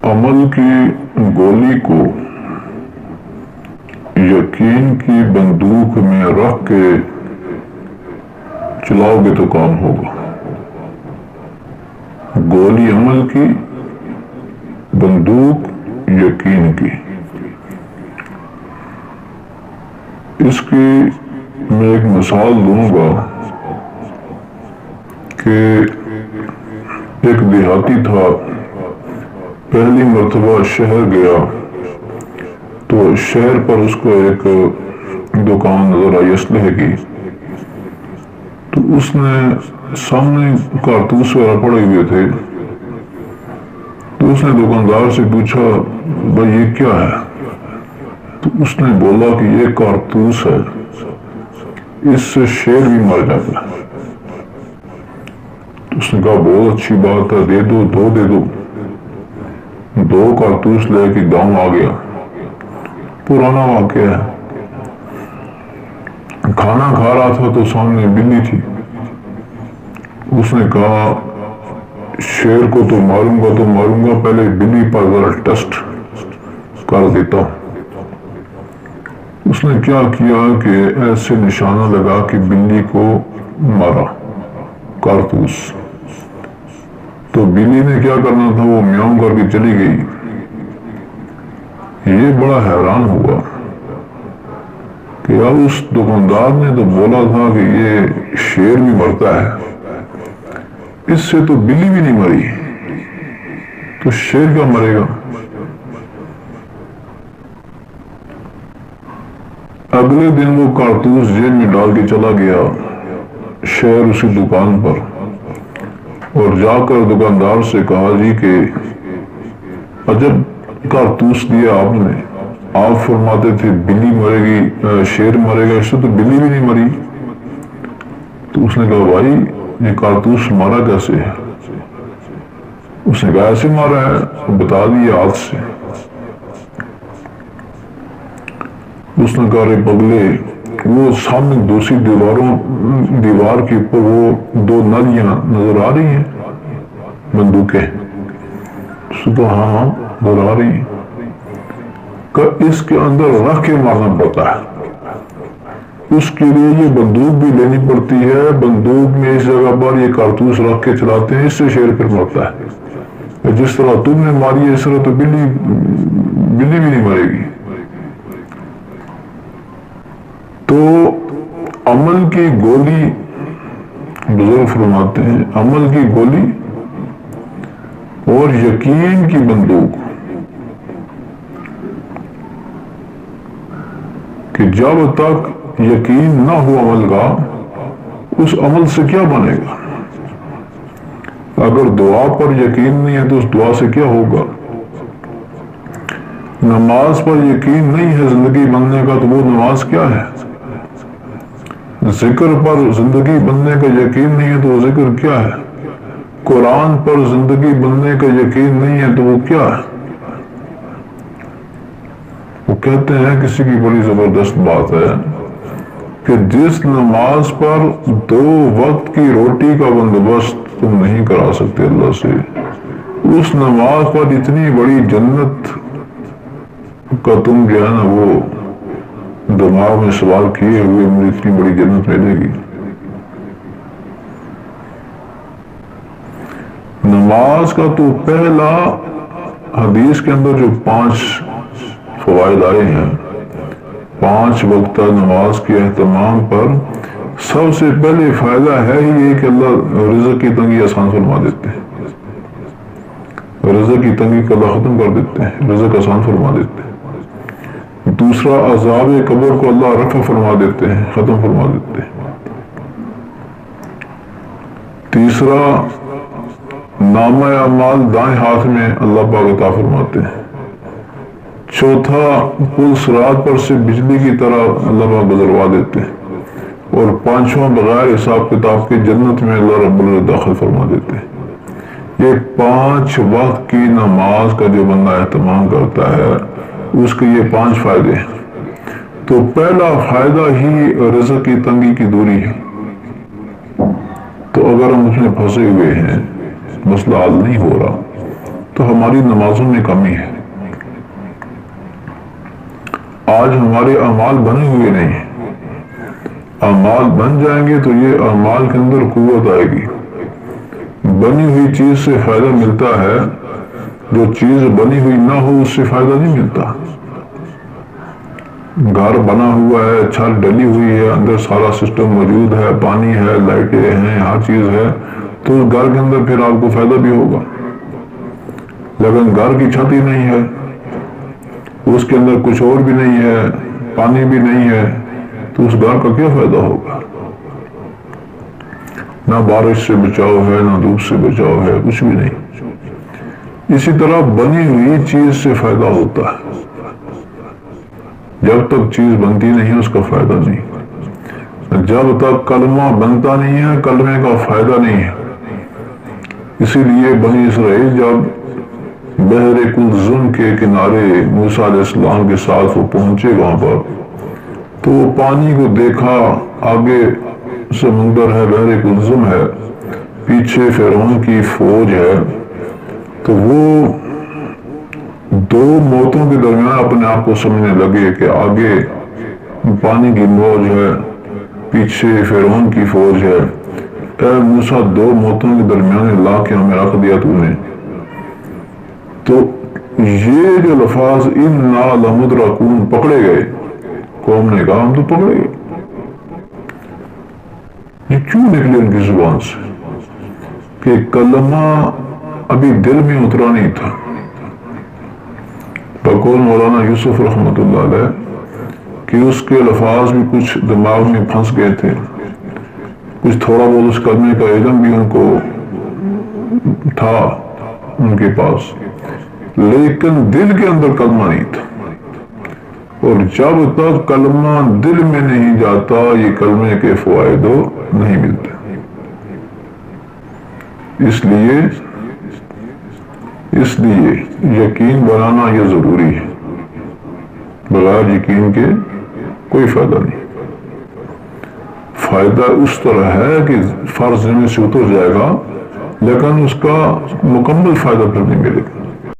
عمل کی گولی کو یقین کی بندوق میں رکھ کے چلاؤ گے تو کام ہوگا. گولی عمل کی، بندوق یقین کی. اس کی میں ایک مثال دوں گا کہ ایک دیہاتی تھا، پہلی مرتبہ شہر گیا تو شہر پر اس کو ایک دکان نظر آئی اسلحے کی. تو اس نے سامنے کارتوس وغیرہ پڑے ہوئے تھے، تو اس نے دکاندار سے پوچھا بھائی یہ کیا ہے؟ تو اس نے بولا کہ یہ کارتوس ہے، اس سے شیر بھی مر جاتا ہے. تو اس نے کہا بہت اچھی بات ہے، دے دو. دے دو. 2 کارتوس لے کے گاؤں آ گیا. پرانا واقعہ ہے. کھانا کھا رہا تھا تو سامنے بلی تھی. اس نے کہا شیر کو تو ماروں گا، پہلے بلی پر ذرا ٹیسٹ کر دیتا ہوں. اس نے کیا کیا کہ ایسے نشانہ لگا کہ بلی کو مارا کارتوس. تو بلی نے کیا کرنا تھا، وہ میاؤں کر کے چلی گئی. یہ بڑا حیران ہوا کہ اب اس دکاندار نے تو بولا تھا کہ یہ شیر بھی مرتا ہے، اس سے تو بلی بھی نہیں مری، تو شیر کیا مرے گا؟ اگلے دن وہ کارتوس جیب میں ڈال کے چلا گیا شہر اسی دکان پر، اور جا کر دکاندار سے کہا جی کہ عجب کارتوس دیا آپ نے، آپ فرماتے تھے بلی مرے گی، شیر مرے گا، اس سے تو بلی بھی نہیں مری. تو اس نے کہا بھائی یہ کارتوس مارا کیسے ہے؟ اس نے کہا ایسے مارا ہے، بتا دیا ہاتھ سے. اس نے کہا رے پگلے، وہ سامنے دوسری دیوار کے اوپر وہ 2 نلیاں نظر آ رہی ہیں بندوقیں؟ اس نے کہا ہاں نظر آ رہی ہیں. کہ اس کے اندر رکھ کے مارنا پڑتا ہے، اس کے لیے یہ بندوق بھی لینی پڑتی ہے. بندوق میں اس جگہ پر یہ کارتوس رکھ کے چلاتے ہیں، اس سے شیر پھر مرتا ہے. جس طرح تم نے ماری ہے اس طرح تو بلی بھی نہیں مرے گی. تو عمل کی گولی، بزرگ فرماتے ہیں عمل کی گولی اور یقین کی بندوق، کہ جب تک یقین نہ ہو عمل کا، اس عمل سے کیا بنے گا؟ اگر دعا پر یقین نہیں ہے تو اس دعا سے کیا ہوگا؟ نماز پر یقین نہیں ہے زندگی بننے کا تو وہ نماز کیا ہے؟ ذکر پر زندگی بننے کا یقین نہیں ہے تو وہ ذکر کیا ہے؟ قرآن پر زندگی بننے کا یقین نہیں ہے تو وہ کیا ہے؟ وہ کہتے ہیں کسی کی بڑی زبردست بات ہے کہ جس نماز پر 2 وقت کی روٹی کا بندوبست تم نہیں کرا سکتے اللہ سے، اس نماز پر اتنی بڑی جنت کا تم جو ہے نا وہ دماغ میں سوال کیے ہوئے مجھے اتنی بڑی جنت ملے گی. نماز کا تو پہلا حدیث کے اندر جو 5 فوائد آئے ہیں، 5 وقت نماز کے اہتمام پر سب سے پہلے فائدہ ہے ہی یہ کہ اللہ رزق کی تنگی آسان فرما دیتے ہیں. رزق کی تنگی کا اللہ ختم کر دیتے ہیں، رزق آسان فرما دیتے ہیں. دوسرا عذاب قبر کو اللہ رفع فرما دیتے ہیں، ختم فرما دیتے ہیں. تیسرا نامہ اعمال دائیں ہاتھ میں اللہ پاک عطا فرماتے ہیں. چوتھا پل صراط پر سے بجلی کی طرح اللہ پاک گزروا دیتے ہیں. اور 5واں بغیر حساب کتاب کے جنت میں اللہ رب العزت داخل فرما دیتے ہیں. یہ 5 وقت کی نماز کا جو بندہ اہتمام کرتا ہے اس کے یہ 5 فائدے ہیں. تو پہلا فائدہ ہی رزق کی تنگی کی دوری ہے. تو اگر ہم اس میں پھنسے ہوئے ہیں، مسئلہ حل نہیں ہو رہا، تو ہماری نمازوں میں کمی ہے. آج ہمارے اعمال بنے ہوئے نہیں ہیں. اعمال بن جائیں گے تو یہ اعمال کے اندر قوت آئے گی. بنی ہوئی چیز سے فائدہ ملتا ہے، جو چیز بنی ہوئی نہ ہو اس سے فائدہ نہیں ملتا. گھر بنا ہوا ہے، چھت ڈلی ہوئی ہے، اندر سارا سسٹم موجود ہے، پانی ہے، لائٹیں ہیں، ہر چیز ہے، تو اس گھر کے اندر پھر آپ کو فائدہ بھی ہوگا. لیکن گھر کی چھت ہی نہیں ہے، اس کے اندر کچھ اور بھی نہیں ہے، پانی بھی نہیں ہے، تو اس گھر کا کیا فائدہ ہوگا؟ نہ بارش سے بچاؤ ہے، نہ دھوپ سے بچاؤ ہے، کچھ بھی نہیں. اسی طرح بنی ہوئی چیز سے فائدہ ہوتا ہے. جب تک چیز بنتی نہیں ہے اس کا فائدہ نہیں. جب تک کلمہ بنتا نہیں ہے کلمے کا فائدہ نہیں ہے. اسی لیے بنی اسرائیل جب بحر کلزم کے کنارے موسیٰ علیہ السلام کے ساتھ وہ پہنچے وہاں پر، تو وہ پانی کو دیکھا، آگے سمندر ہے، بحر کلزم ہے، پیچھے فرعون کی فوج ہے. تو وہ دو موتوں کے درمیان اپنے آپ کو سمجھنے لگے کہ آگے پانی کی موج ہے، پیچھے فرعون کی فوج ہے. اے موسیٰ، دو موتوں کے درمیان لا کے ہمیں رکھ دیا تو نے. تو یہ جو لفظ اِنَّا لَمُدْرَكُونَ پکڑے گئے، قوم نے کہا ہم تو پکڑے گئے. یہ کیوں نکلے ان کی زبان سے؟ کہ کلمہ ابھی دل میں اترا نہیں تھا. بقول مولانا یوسف رحمۃ اللہ علیہ کہ اس کے الفاظ بھی کچھ دماغ میں پھنس گئے تھے، کچھ تھوڑا بہت اس کلمے کا علم بھی ان کو تھا ان کے پاس، لیکن دل کے اندر کلمہ نہیں تھا. اور جب تک کلمہ دل میں نہیں جاتا یہ کلمے کے فوائد نہیں ملتے. اس لیے یقین بنانا یہ ضروری ہے. بغیر یقین کے کوئی فائدہ نہیں. فائدہ اس طرح ہے کہ فرض ذمہ سے اتر جائے گا، لیکن اس کا مکمل فائدہ پھر نہیں ملے گا.